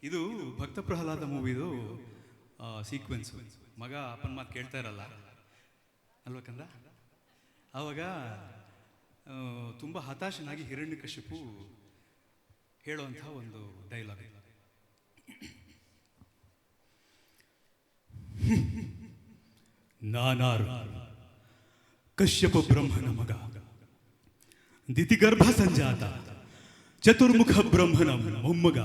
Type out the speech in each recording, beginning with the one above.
ಇದು ಭಕ್ತ ಪ್ರಹ್ಲಾದ ಮೂವಿದು ಸೀಕ್ವೆನ್ಸ್. ಮಗ ಅಪ್ಪನ ಮಾತು ಕೇಳ್ತಾ ಇರಲ್ಲ ಅಲ್ವಕಂದ. ಆವಾಗ ತುಂಬ ಹತಾಶನಾಗಿ ಹಿರಣ್ಯಕಶಿಪು ಹೇಳುವಂತಹ ಒಂದು ಡೈಲಾಗ್. ನಾನಾರು ಕಶ್ಯಪ ಬ್ರಹ್ಮನ ಮಗ, ದಿತಿಗರ್ಭ ಸಂಜಾತ, ಚತುರ್ಮುಖ ಬ್ರಹ್ಮನ ಮೊಮ್ಮಗ,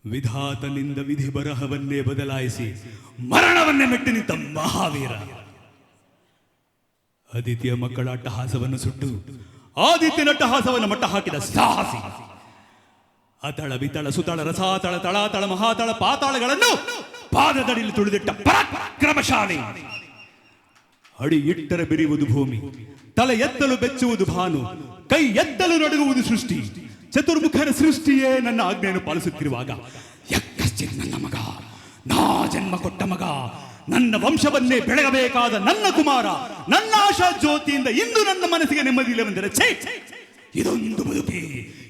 ವಿಧಾತನಿಂದ ವಿಧಿ ಬರಹವನ್ನೇ ಬದಲಾಯಿಸಿ ಮರಣವನ್ನೇ ಮೆಟ್ಟಿ ನಿಂತ ಮಹಾವೀರ. ಆದಿತ್ಯ ಮಕ್ಕಳ ಅಟ್ಟಹಾಸವನ್ನು ಸುಟ್ಟು ಆದಿತ್ಯನ ಅಟ್ಟಹಾಸವನ್ನು ಮಟ್ಟ ಹಾಕಿದ ಸಾಹಸಿ. ಅತಳ ವಿತಳ ಸುತಳ ರಸಾತಳ ತಳಾತಳ ಮಹಾತಳ ಪಾತಾಳಗಳನ್ನು ಪಾದದಡಿಯಲ್ಲಿ ತುಳಿದಿಟ್ಟ ಪರಾಕ್ರಮಶಾಲಿ. ಅಡಿ ಇಟ್ಟರೆ ಬೆರೆಯುವುದು ಭೂಮಿ, ತಲೆ ಎತ್ತಲು ಬೆಚ್ಚುವುದು ಭಾನು, ಕೈ ಎತ್ತಲು ನಡುಗುವುದು ಸೃಷ್ಟಿ. ಚತುರ್ಮುಖನ ಸೃಷ್ಟಿಯೇ ನನ್ನ ಆಜ್ಞೆಯನ್ನು ಪಾಲಿಸುತ್ತಿರುವಾಗ ಯಕ್ಕಶ್ಚಿತ್ ನನ್ನ ಮಗ, ನಾ ಜನ್ಮ ಕೊಟ್ಟ ಮಗ, ನನ್ನ ವಂಶವನ್ನೇ ಬೆಳಗಬೇಕಾದ ನನ್ನ ಕುಮಾರ, ನನ್ನ ಆಶಾ ಜ್ಯೋತಿಯಿಂದ ಇಂದು ನನ್ನ ಮನಸ್ಸಿಗೆ ನೆಮ್ಮದಿ ಇಲ್ಲವೆಂದರೆ ಛೇ, ಇದೊಂದು ಬದುಕಿ,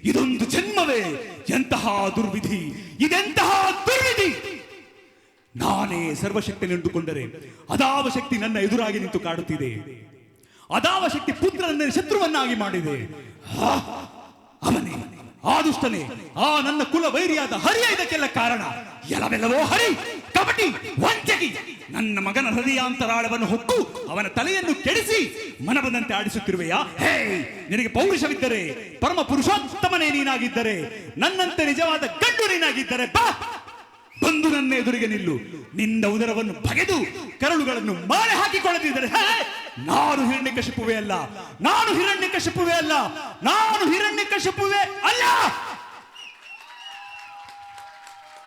ಇದೊಂದು ಜನ್ಮವೇ, ಎಂತಹ ದುರ್ವಿಧಿ, ಇದೆಂತಹ ದುರ್ವಿಧಿ. ನಾನೇ ಸರ್ವಶಕ್ತಿ ನಿಂತುಕೊಂಡರೆ ಅದಾವ ಶಕ್ತಿ ನನ್ನ ಎದುರಾಗಿ ನಿಂತು ಕಾಡುತ್ತಿದೆ. ಅದಾವ ಶಕ್ತಿ ಪುತ್ರನನ್ನೇ ಶತ್ರುವನ್ನಾಗಿ ಮಾಡಿದೆ. ಅವನೇ, ಆ ದುಷ್ಟನೇ, ಆ ನನ್ನ ಕುಲ ವೈರಿಯಾದ ಹರಿಯ ಇದಕ್ಕೆಲ್ಲ ಕಾರಣ. ಎಲ್ಲವೆಲ್ಲವೋ ಹರಿ, ಕಪಟಿ, ವಂಚಕಿ. ನನ್ನ ಮಗನ ಹೃದಯಾಂತರಾಳವನ್ನು ಹೊಕ್ಕು ಅವನ ತಲೆಯನ್ನು ಕೆಡಿಸಿ ಮನ ಬಂದಂತೆ ಆಡಿಸುತ್ತಿರುವೆಯಾ? ಹೇ, ನಿನಗೆ ಪೌರುಷವಿದ್ದರೆ, ಪರಮ ಪುರುಷೋತ್ತಮನೇ ನೀನಾಗಿದ್ದರೆ, ನನ್ನಂತೆ ನಿಜವಾದ ಗಂಡು ನೀನಾಗಿದ್ದರೆ ಬಾ, ಬಂದು ನನ್ನ ಎದುರಿಗೆ ನಿಲ್ಲು. ನಿನ್ನ ಉದರವನ್ನು ಬಗೆದು ಕರಳುಗಳನ್ನು ಮಾಲೆ ಹಾಕಿಕೊಳ್ಳದಿದ್ದರೆ ನಾನು ಹಿರಣ್ಯಕಶಿಪುವೆ ಅಲ್ಲ, ನಾನು ಹಿರಣ್ಯಕಶಿಪುವೆ ಅಲ್ಲ, ನಾನು ಹಿರಣ್ಯಕಶಿಪುವೆ ಅಲ್ಲ.